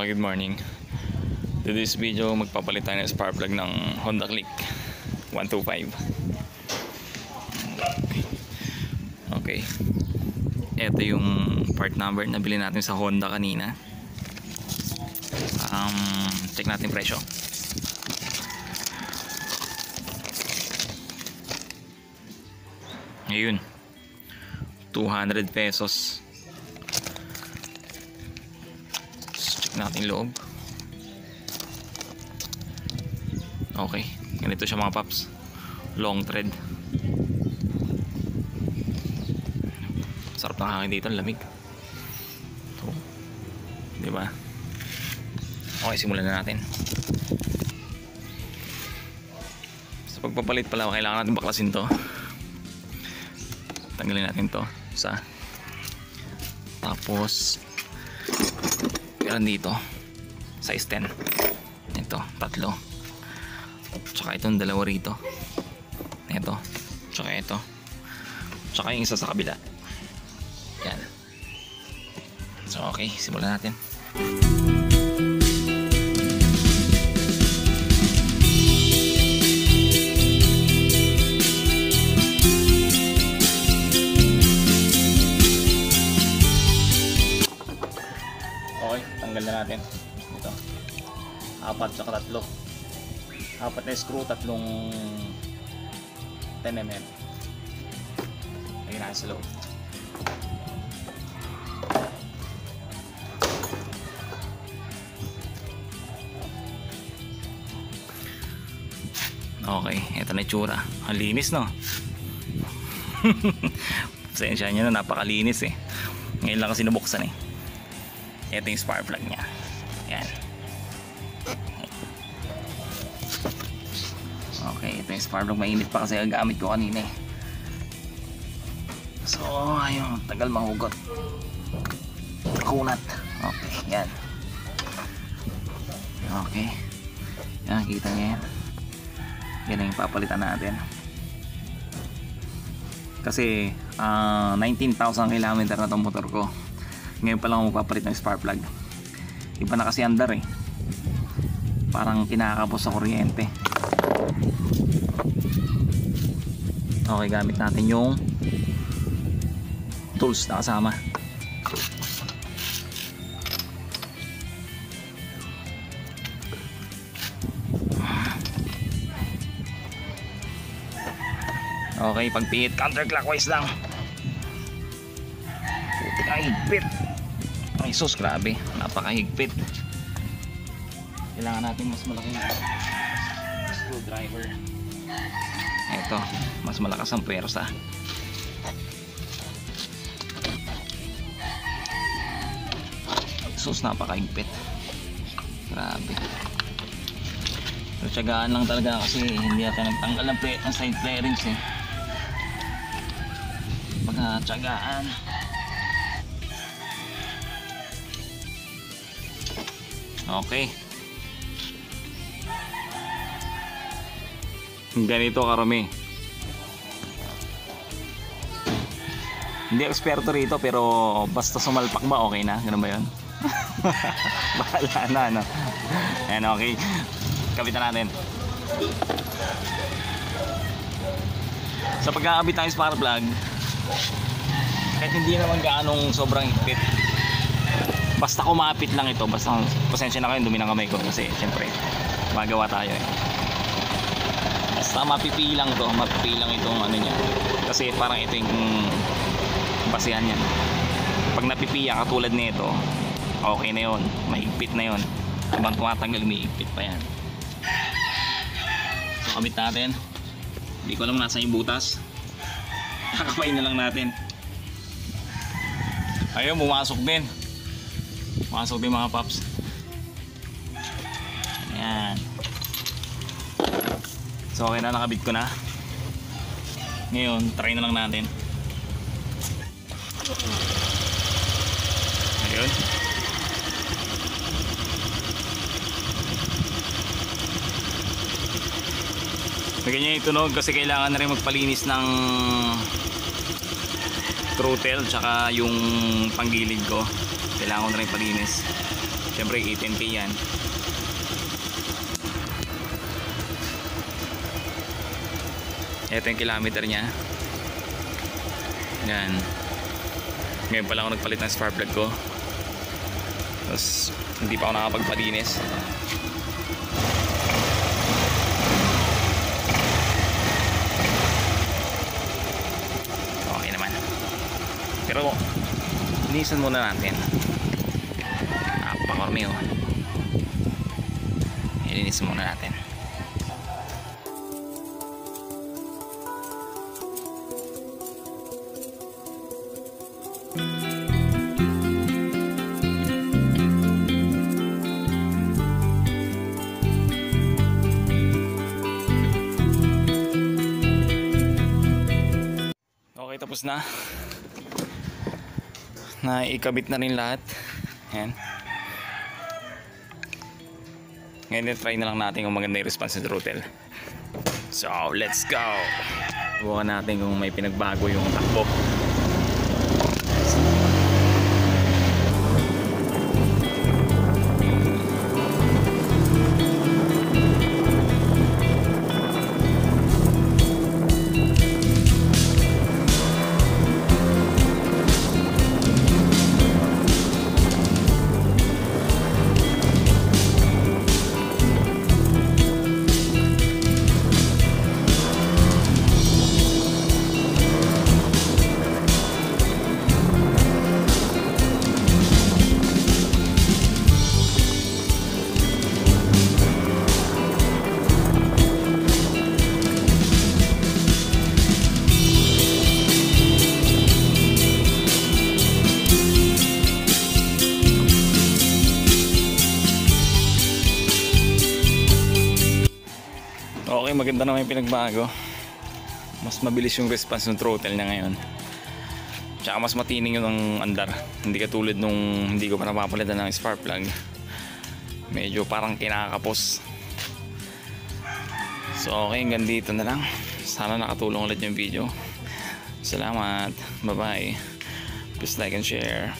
Good morning. To this video, magpapalit tayo ng spark plug ng Honda Click 125. Okay. Ito yung part number na bilhin natin sa Honda kanina. Check natin presyo. Ngayon, 200 pesos. Check natin loob. Okay, ganito siya mga paps. Long thread. Sarap ng hangin dito, lamig. So, di ba? Okay, simulan na natin. Sa pagpapalit pala, kailangan natin baklasin to. Tanggalin natin to sa. Tapos meron dito size 10. Ito, tatlo. Tsaka itong dalawa rito. Ito, tsaka ito. Tsaka yung isa sa kabila. Yan. So okay, simulan natin. Okay, tanggal na natin. Ito. 4 tsaka 3. 4 na screw, 3 10mm. Lagyan natin sa loob. Okay, ito na itsura. Ang linis, no? Pasensya nyo na, napakalinis eh. Ngayon lang kasi nabuksan eh. Ito yung spark plug nya. Yan. Okay, ito yung spark plug. Mainit pa kasi ang gamit ko kanina eh. So, ayun, tagal mahugot. Kunat. Okay, yan. Okay. Yan, kita nyo yan. Yan ang papalitan natin. Kasi 19,000 km na itong motor ko. Ngayon pa lang ako magpapalit ng spark plug. Iba na kasi andar eh. Parang kinakapos sa kuryente. Okay, gamit natin yung tools na kasama. Okay, pagpihit counterclockwise lang. Putik, ay higpit. Ay sus, grabe, napakahigpit. Kailangan natin mas malaking screwdriver. Ito, mas malakas ang pwersa. Sus, napakahigpit. Grabe. Pero tiyagaan lang talaga kasi hindi ata nagtanggal ng side flarings eh. Baka tiyagaan. Okay. Ganito karami. Hindi eksperto rito pero basta sumalpak ba okay na? Ganun ba yun? Bahala na, no? Ayan, okay. Kapitan natin. Sa pagkakabit ng spark plug, kahit hindi naman gaanong sobrang higpit, basta kumapit lang ito. Basta, pasensya na kayo, dumi ng kamay ko kasi syempre magawa tayo eh. Basta mapipilang to, mapipilang itong ano niya. Kasi parang ito yung basihan niyan. Pag napipiya katulad nito, okay na yun, mahigpit na yun. Habang tumatanggal, may higpit pa yan. So kabit natin. Hindi ko alam nasa yung butas. Kakapain na lang natin. Ayun, bumasok din. Pumasok din mga paps. Ayan. So okay na, nakabit ko na. Ngayon, try na lang natin. Ayun. Ganyan yung tunog kasi kailangan na rin magpalinis ng throttle tsaka yung panggilid ko. Kailangan ko na rin palinis. Siyempre 18K yan. Ito yung kilometer niya. Yan. Ngayon pa lang ako nagpalit ng spark plug ko. Tapos hindi pa ako nakapagpalinis. Okay naman. Pero linisan muna natin. Pakormi oh. Ilinis muna natin. Okay, tapos na. Naikabit na rin lahat. Ayan. Ngayon try na lang natin kung maganda yung response ng throttle. So let's go. Bukan natin kung may pinagbago yung takbo. Okay, maganda naman yung pinagbago. Mas mabilis yung response ng throttle niya ngayon. Tsaka mas matining yung andar. Hindi katulad nung hindi ko pa napapalitan ng spark plug. Medyo parang kinakapos. So okay, hanggang dito na lang. Sana nakatulong ulit yung video. Salamat. Bye bye. Please like and share.